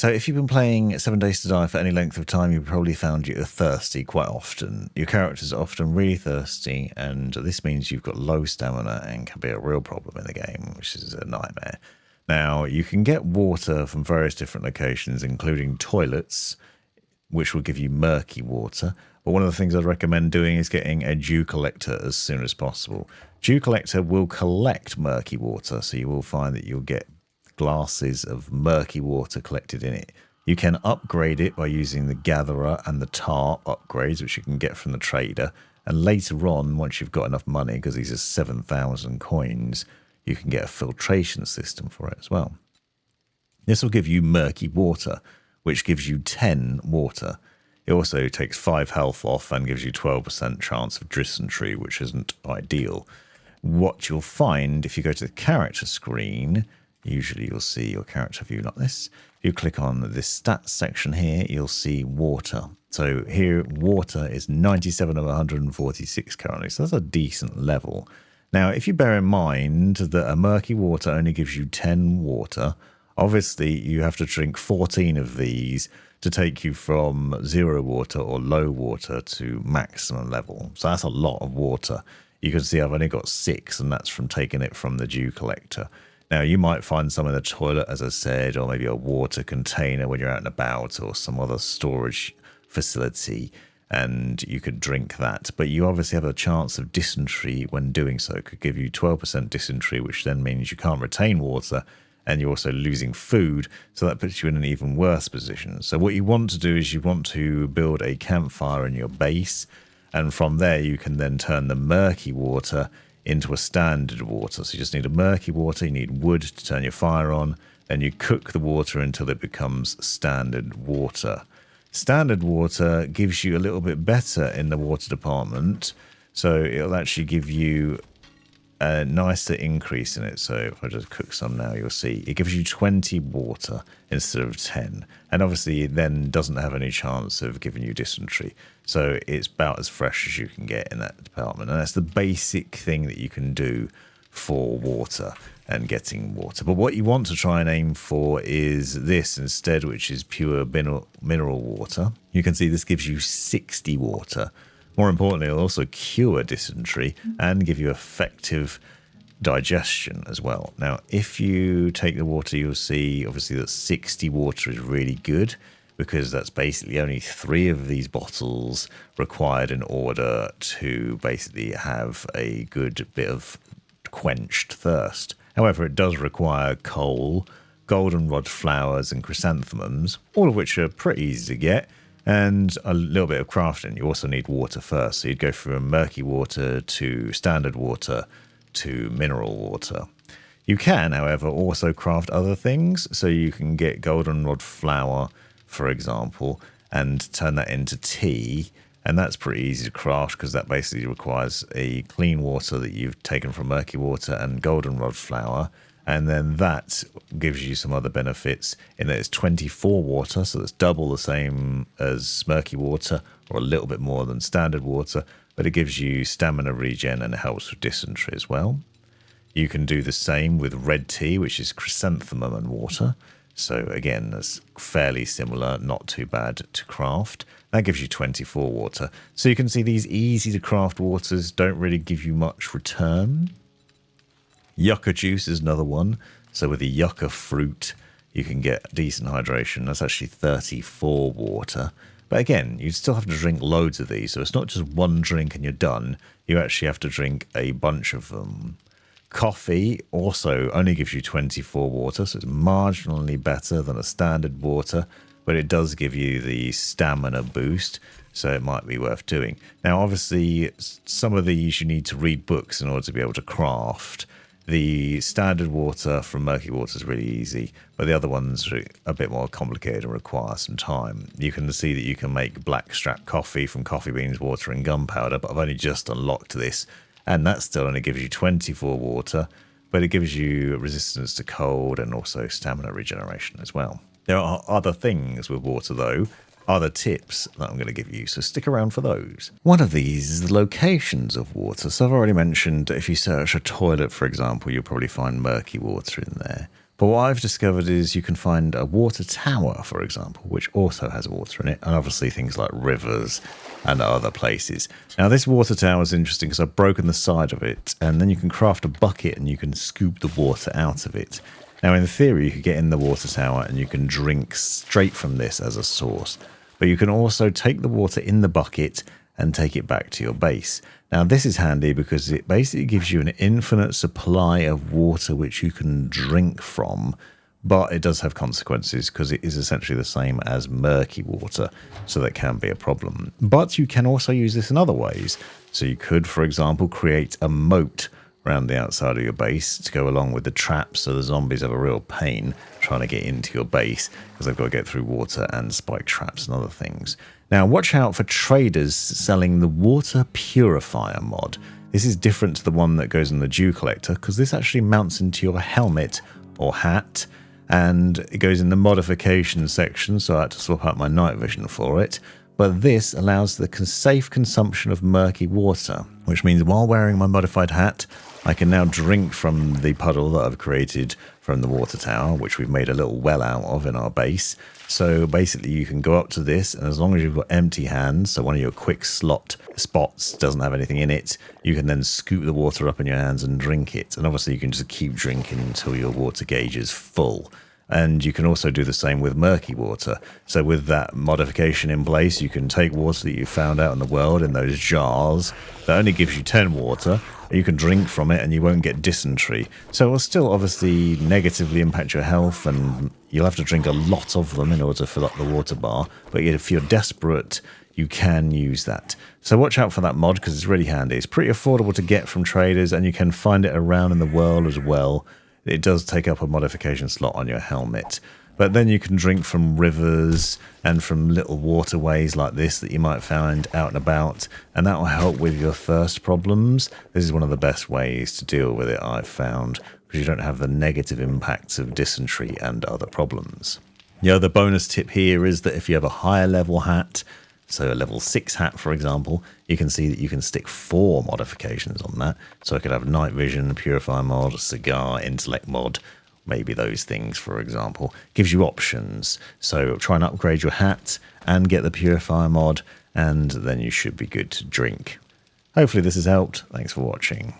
So if you've been playing 7 Days to Die for any length of time, you've probably found you're thirsty quite often. Your characters are often really thirsty, and this means you've got low stamina and can be a real problem in the game, which is a nightmare. Now, you can get water from various different locations, including toilets, which will give you murky water. But one of the things I'd recommend doing is getting a dew collector as soon as possible. Dew collector will collect murky water, so you will find that you'll get glasses of murky water collected in it. You can upgrade it by using the gatherer and the tar upgrades, which you can get from the trader. And later on, once you've got enough money, because these are 7,000 coins, you can get a filtration system for it as well. This will give you murky water, which gives you 10 water. It also takes 5 health off and gives you 12% chance of dysentery, which isn't ideal. What you'll find if you go to the character screen, usually you'll see your character view like this. If you click on this stats section here, you'll see water. So here, water is 97 of 146 currently, so that's a decent level. Now, if you bear in mind that a murky water only gives you 10 water, obviously you have to drink 14 of these to take you from 0 water or low water to maximum level. So that's a lot of water. You can see I've only got 6, and that's from taking it from the dew collector. Now, you might find some in the toilet, as I said, or maybe a water container when you're out and about, or some other storage facility, and you could drink that. But you obviously have a chance of dysentery when doing so. It could give you 12% dysentery, which then means you can't retain water, and you're also losing food, so that puts you in an even worse position. So what you want to do is you want to build a campfire in your base, and from there you can then turn the murky water into a standard water. So you just need a murky water, you need wood to turn your fire on, and you cook the water until it becomes standard water. Standard water gives you a little bit better in the water department, so it'll actually give you a nicer increase in it. So if I just cook some now, you'll see it gives you 20 water instead of 10, and obviously it then doesn't have any chance of giving you dysentery. So it's about as fresh as you can get in that department, and that's the basic thing that you can do for water and getting water. But what you want to try and aim for is this instead, which is pure mineral water. You can see this gives you 60 water. More importantly, it'll also cure dysentery and give you effective digestion as well. Now, if you take the water, you'll see obviously that 60 water is really good, because that's basically only 3 of these bottles required in order to basically have a good bit of quenched thirst. However, it does require coal, goldenrod flowers, and chrysanthemums, all of which are pretty easy to get, and a little bit of crafting. You also need water first, so you'd go from murky water to standard water to mineral water. You can, however, also craft other things, so you can get goldenrod flower, for example, and turn that into tea, and that's pretty easy to craft because that basically requires a clean water that you've taken from murky water and goldenrod flower, and then that gives you some other benefits in that it's 24 water, so it's double the same as murky water, or a little bit more than standard water, but it gives you stamina regen and it helps with dysentery as well. You can do the same with red tea, which is chrysanthemum and water. So again, that's fairly similar, not too bad to craft. That gives you 24 water. So you can see these easy to craft waters don't really give you much return. Yucca juice is another one. So with the yucca fruit, you can get decent hydration. That's actually 34 water. But again, you still have to drink loads of these. So it's not just one drink and you're done. You actually have to drink a bunch of them. Coffee also only gives you 24 water, so it's marginally better than a standard water, but it does give you the stamina boost, so it might be worth doing. Now, obviously, some of these you need to read books in order to be able to craft. The standard water from murky water is really easy, but the other ones are a bit more complicated and require some time. You can see that you can make blackstrap coffee from coffee beans, water, and gunpowder, but I've only just unlocked this. And that still only gives you 24 water, but it gives you resistance to cold and also stamina regeneration as well. There are other things with water, though, other tips that I'm going to give you, so stick around for those. One of these is the locations of water. So I've already mentioned that if you search a toilet, for example, you'll probably find murky water in there. But what I've discovered is you can find a water tower, for example, which also has water in it, and obviously things like rivers and other places. Now, this water tower is interesting because I've broken the side of it, and then you can craft a bucket and you can scoop the water out of it. Now, in theory, you could get in the water tower and you can drink straight from this as a source. But you can also take the water in the bucket and take it back to your base. Now, this is handy because it basically gives you an infinite supply of water which you can drink from, but it does have consequences because it is essentially the same as murky water, so that can be a problem. But you can also use this in other ways. So you could, for example, create a moat around the outside of your base to go along with the traps, so the zombies have a real pain trying to get into your base because they've got to get through water and spike traps and other things. Now, watch out for traders selling the water purifier mod. This is different to the one that goes in the dew collector because this actually mounts into your helmet or hat, and it goes in the modification section, so I had to swap out my night vision for it. But this allows the safe consumption of murky water, which means while wearing my modified hat, I can now drink from the puddle that I've created from the water tower, which we've made a little well out of in our base. So basically you can go up to this, and as long as you've got empty hands, so one of your quick slot spots doesn't have anything in it, you can then scoop the water up in your hands and drink it. And obviously you can just keep drinking until your water gauge is full. And you can also do the same with murky water. So with that modification in place, you can take water that you found out in the world in those jars that only gives you 10 water. You can drink from it and you won't get dysentery. So it will still obviously negatively impact your health, and you'll have to drink a lot of them in order to fill up the water bar. But if you're desperate, you can use that. So watch out for that mod because it's really handy. It's pretty affordable to get from traders, and you can find it around in the world as well. It does take up a modification slot on your helmet. But then you can drink from rivers and from little waterways like this that you might find out and about, and that will help with your thirst problems. This is one of the best ways to deal with it, I've found, because you don't have the negative impacts of dysentery and other problems. The other bonus tip here is that if you have a higher level hat, so a level 6 hat, for example, you can see that you can stick 4 modifications on that. So I could have night vision, purifier mod, cigar, intellect mod, maybe those things, for example. Gives you options. So try and upgrade your hat and get the purifier mod, and then you should be good to drink. Hopefully this has helped. Thanks for watching.